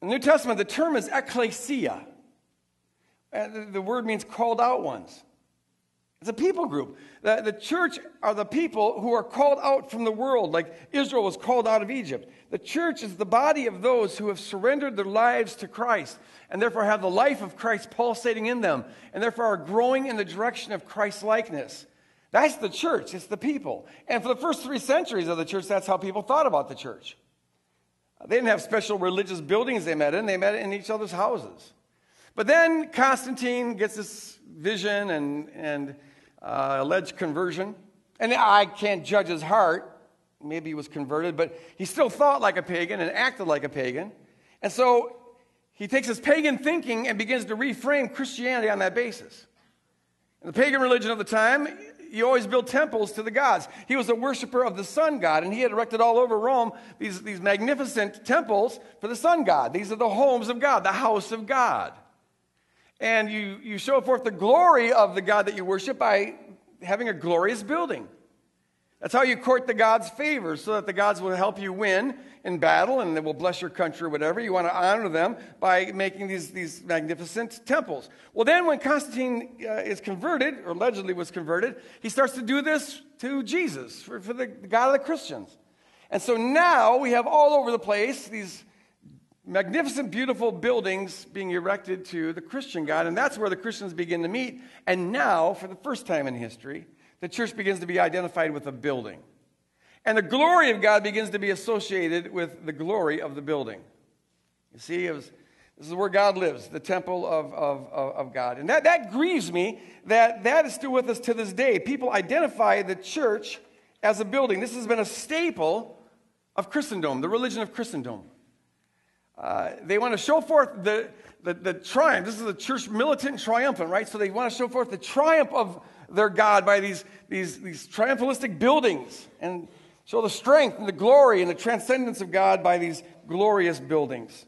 In the New Testament, the term is ecclesia. The word means called out ones. It's a people group. The church are the people who are called out from the world, like Israel was called out of Egypt. The church is the body of those who have surrendered their lives to Christ and therefore have the life of Christ pulsating in them and therefore are growing in the direction of Christ's likeness. That's the church. It's the people. And for the first 3 centuries of the church, that's how people thought about the church. They didn't have special religious buildings they met in. They met in each other's houses. But then Constantine gets this vision and alleged conversion. And I can't judge his heart. Maybe he was converted, but he still thought like a pagan and acted like a pagan. And so he takes his pagan thinking and begins to reframe Christianity on that basis. In the pagan religion of the time, you always built temples to the gods. He was a worshiper of the sun god, and he had erected all over Rome these magnificent temples for the sun god. These are the homes of God, the house of God. And you show forth the glory of the God that you worship by having a glorious building. That's how you court the gods' favor, so that the gods will help you win in battle and they will bless your country or whatever. You want to honor them by making these magnificent temples. Well, then when Constantine is converted, or allegedly was converted, he starts to do this to Jesus, for the God of the Christians. And so now we have all over the place these magnificent, beautiful buildings being erected to the Christian God, and that's where the Christians begin to meet. And now, for the first time in history, the church begins to be identified with a building. And the glory of God begins to be associated with the glory of the building. You see, this is where God lives, the temple of God. And that grieves me that is still with us to this day. People identify the church as a building. This has been a staple of Christendom, the religion of Christendom. They want to show forth the triumph. This is a church militant and triumphant, right? So they want to show forth the triumph of their God by these triumphalistic buildings and show the strength and the glory and the transcendence of God by these glorious buildings.